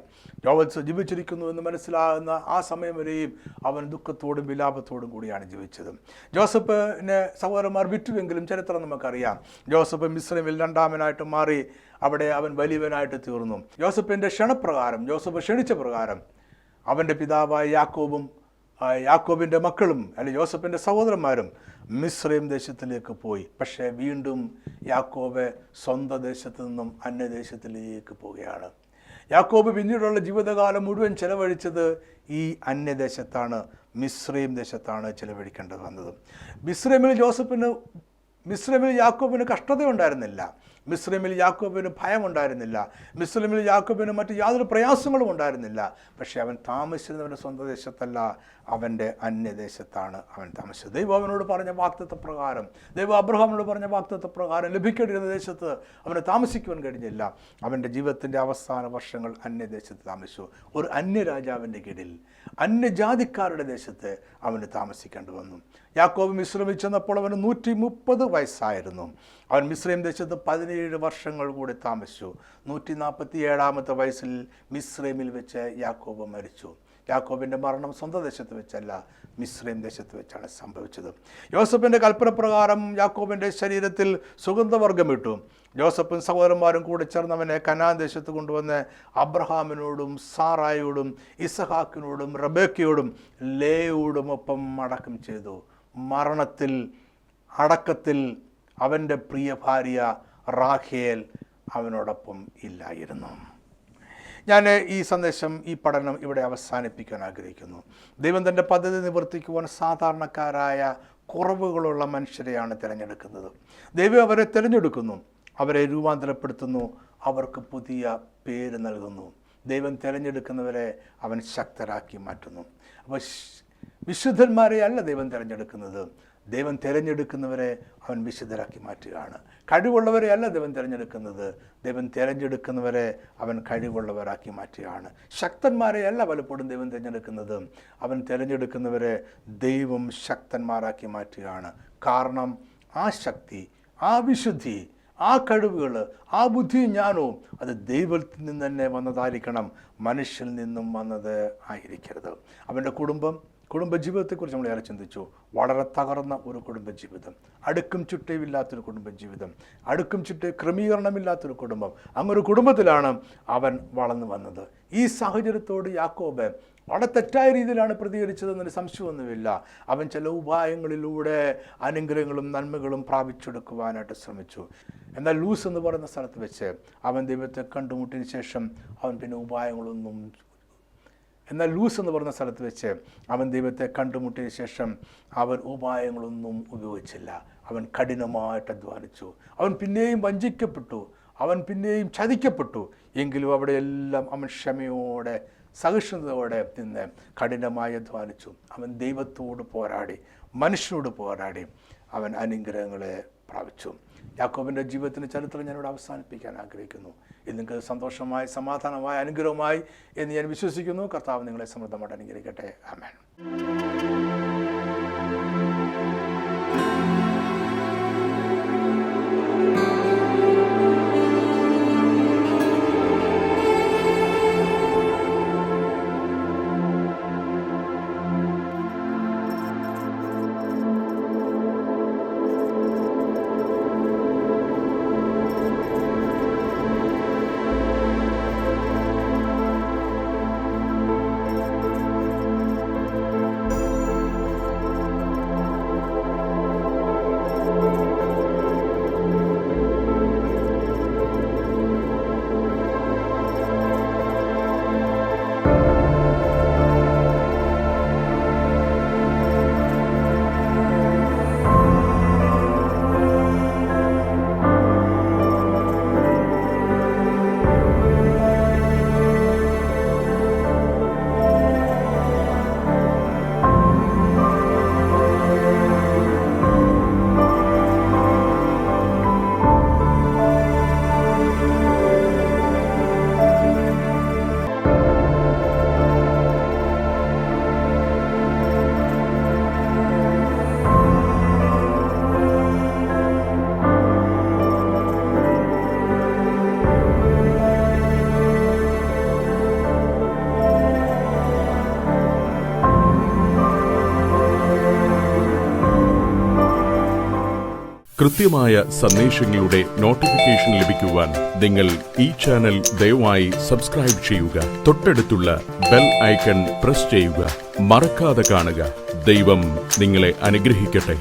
[SPEAKER 1] യോസഫ് ജീവിച്ചിരിക്കുന്നു എന്ന് മനസ്സിലാകുന്ന ആ സമയം വരെയും അവൻ ദുഃഖത്തോടും വിലാപത്തോടും കൂടിയാണ് ജീവിച്ചത്. ജോസഫിനെ സഹോദരന്മാർ വിറ്റുവെങ്കിലും ചരിത്രം നമുക്കറിയാം. ജോസഫ് മിസ്രൈമിൽ 2ാമനായിട്ട് മാറി. അവിടെ അവൻ വലിയവനായിട്ട് തീർന്നു. യോസഫിൻ്റെ ക്ഷണപ്രകാരം, യോസഫ് ക്ഷണിച്ച പ്രകാരം അവൻ്റെ പിതാവായ യാക്കോബിൻ്റെ മക്കളും അല്ലെങ്കിൽ യോസഫിൻ്റെ സഹോദരന്മാരും മിസ്രൈം ദേശത്തിലേക്ക് പോയി. പക്ഷേ വീണ്ടും യാക്കോബ് സ്വന്തം ദേശത്ത് നിന്നും അന്യദേശത്തിലേക്ക് പോവുകയാണ്. യാക്കോബ് പിന്നീടുള്ള ജീവിതകാലം മുഴുവൻ ചെലവഴിച്ചത് ഈ അന്യദേശത്താണ്, മിസ്രൈം ദേശത്താണ് ചെലവഴിക്കേണ്ടത് വന്നത്. മിസ്രൈമിൽ യാക്കോബിന് കഷ്ടതയുണ്ടായിരുന്നില്ല. മിസ്രൈമിൽ യാക്കോബിന് ഭയമുണ്ടായിരുന്നില്ല. മിസ്രൈമിൽ യാക്കോബിന് മറ്റ് യാതൊരു പ്രയാസങ്ങളും ഉണ്ടായിരുന്നില്ല. പക്ഷേ അവൻ താമസിച്ചിരുന്നവൻ്റെ സ്വന്തം ദേശത്തല്ല, അവൻ്റെ അന്യദേശത്താണ് അവൻ താമസിച്ചത്. ദൈവം അവനോട് പറഞ്ഞ വാഗ്ദത്തപ്രകാരം, ദൈവം അബ്രഹാമിനോട് പറഞ്ഞ വാഗ്ദത്തപ്രകാരം ലഭിക്കേണ്ടിയിരുന്ന ദേശത്ത് അവന് താമസിക്കുവാൻ കഴിഞ്ഞില്ല. അവൻ്റെ ജീവിതത്തിൻ്റെ അവസാന വർഷങ്ങൾ അന്യദേശത്ത് താമസിച്ചു. ഒരു അന്യരാജാവിൻ്റെ കീഴിൽ, അന്യജാതിക്കാരുടെ ദേശത്ത് അവന് താമസിക്കേണ്ടി വന്നു. യാക്കോബ് മിസ്രൈമിൽ ചെന്നപ്പോൾ അവന് 130 വയസ്സായിരുന്നു. അവൻ മിസ്രൈം ദേശത്ത് 17 വർഷങ്ങൾ കൂടി താമസിച്ചു. 147ാമത്തെ വയസ്സിൽ മിസ്രൈമിൽ വെച്ച് യാക്കോബ് മരിച്ചു. യാക്കോബിൻ്റെ മരണം സ്വന്തം ദേശത്ത് വെച്ചല്ല, മിസ്രൈം ദേശത്ത് വെച്ചാണ് സംഭവിച്ചത്. യോസഫിൻ്റെ കൽപ്പനപ്രകാരം യാക്കോബിൻ്റെ ശരീരത്തിൽ സുഗന്ധവർഗ്ഗമിട്ടു. ജോസഫും സഹോദരന്മാരും കൂടി ചേർന്നവനെ കനാൻ ദേശത്ത് കൊണ്ടുവന്ന് അബ്രഹാമിനോടും സാറായോടും ഇസഹാക്കിനോടും റബേക്കയോടും ലേയോടും ഒപ്പം അടക്കം ചെയ്തു. അടക്കത്തിൽ അവൻ്റെ പ്രിയ ഭാര്യ റാഖേൽ അവനോടൊപ്പം ഇല്ലായിരുന്നു. ഞാൻ ഈ സന്ദേശം, ഈ പഠനം ഇവിടെ അവസാനിപ്പിക്കാൻ ആഗ്രഹിക്കുന്നു. ദൈവം തൻ്റെ പദ്ധതി നിവർത്തിക്കുവാൻ സാധാരണക്കാരായ കുറവുകളുള്ള മനുഷ്യരെയാണ് തിരഞ്ഞെടുക്കുന്നത്. ദൈവം അവരെ തിരഞ്ഞെടുക്കുന്നു, അവരെ രൂപാന്തരപ്പെടുത്തുന്നു, അവർക്ക് പുതിയ പേര് നൽകുന്നു. ദൈവം തിരഞ്ഞെടുക്കുന്നവരെ അവൻ ശക്തരാക്കി മാറ്റുന്നു. അപ്പോൾ വിശുദ്ധന്മാരെ അല്ല ദൈവം തിരഞ്ഞെടുക്കുന്നത്, ദൈവം തിരഞ്ഞെടുക്കുന്നവരെ അവൻ വിശുദ്ധരാക്കി മാറ്റുകയാണ്. കഴിവുള്ളവരെ അല്ല ദൈവം തിരഞ്ഞെടുക്കുന്നത്, ദൈവം തിരഞ്ഞെടുക്കുന്നവരെ അവൻ കഴിവുള്ളവരാക്കി മാറ്റുകയാണ്. ശക്തന്മാരെ അല്ല പലപ്പോഴും ദൈവം തിരഞ്ഞെടുക്കുന്നത്, അവൻ തിരഞ്ഞെടുക്കുന്നവരെ ദൈവം ശക്തന്മാരാക്കി മാറ്റുകയാണ്. കാരണം ആ ശക്തി, ആ വിശുദ്ധി, ആ ആ കഴിവുകൾ, ആ ബുദ്ധിയും ജ്ഞാനവും അത് ദൈവത്തിൽ നിന്ന് തന്നെ വന്നതായിരിക്കണം, മനുഷ്യനിൽ നിന്നും വന്നത് ആയിരിക്കരുത്. അവൻ്റെ കുടുംബജീവിതത്തെക്കുറിച്ച് നമ്മൾ ഏറെ ചിന്തിച്ചു. വളരെ തകർന്ന ഒരു കുടുംബജീവിതം, അടുക്കും ചിട്ടയുമില്ലാത്തൊരു കുടുംബജീവിതം, അടുക്കും ചിട്ട ക്രമീകരണമില്ലാത്തൊരു കുടുംബം. അങ്ങനൊരു കുടുംബത്തിലാണ് അവൻ വളർന്നു വന്നത്. ഈ സാഹചര്യത്തോട് യാക്കോബ് വളരെ തെറ്റായ രീതിയിലാണ് പ്രതികരിച്ചതെന്നൊരു സംശയമൊന്നുമില്ല. അവൻ ചില ഉപായങ്ങളിലൂടെ അനുഗ്രഹങ്ങളും നന്മകളും പ്രാപിച്ചെടുക്കുവാനായിട്ട് ശ്രമിച്ചു. എന്നാൽ ലൂസ് എന്ന് പറയുന്ന സ്ഥലത്ത് വെച്ച് അവൻ ദൈവത്തെ കണ്ടുമുട്ടിന് ശേഷം അവൻ പിന്നെ ഉപായങ്ങളൊന്നും അവൻ ഉപായങ്ങളൊന്നും ഉപയോഗിച്ചില്ല. അവൻ കഠിനമായിട്ട് അധ്വാനിച്ചു. അവൻ പിന്നെയും വഞ്ചിക്കപ്പെട്ടു, അവൻ പിന്നെയും ചതിക്കപ്പെട്ടു. എങ്കിലും അവിടെയെല്ലാം അവൻ ക്ഷമയോടെ സഹിഷ്ണുതയോടെ നിന്ന് കഠിനമായി അധ്വാനിച്ചു. അവൻ ദൈവത്തോട് പോരാടി, മനുഷ്യനോട് പോരാടി, അവൻ അനുഗ്രഹങ്ങളെ പ്രാപിച്ചു. യാക്കോബിൻ്റെ ജീവിതത്തിൻ്റെ ചരിത്രം ഞാനിവിടെ അവസാനിപ്പിക്കാൻ ആഗ്രഹിക്കുന്നു. ഇത് നിങ്ങൾക്ക് സന്തോഷമായി, സമാധാനമായി, അനുഗ്രഹമായി എന്ന് ഞാൻ വിശ്വസിക്കുന്നു. കർത്താവ് നിങ്ങളെ സമൃദ്ധമായിട്ട് അനുഗ്രഹിക്കട്ടെ. ആമേൻ.
[SPEAKER 2] കൃത്യമായ സന്ദേശങ്ങളുടെ നോട്ടിഫിക്കേഷൻ ലഭിക്കുവാൻ നിങ്ങൾ ഈ ചാനൽ ദയവായി സബ്സ്ക്രൈബ് ചെയ്യുക. തൊട്ടടുത്തുള്ള ബെൽ ഐക്കൺ പ്രസ് ചെയ്യുക. മറക്കാതെ കാണുക. ദൈവം നിങ്ങളെ അനുഗ്രഹിക്കട്ടെ.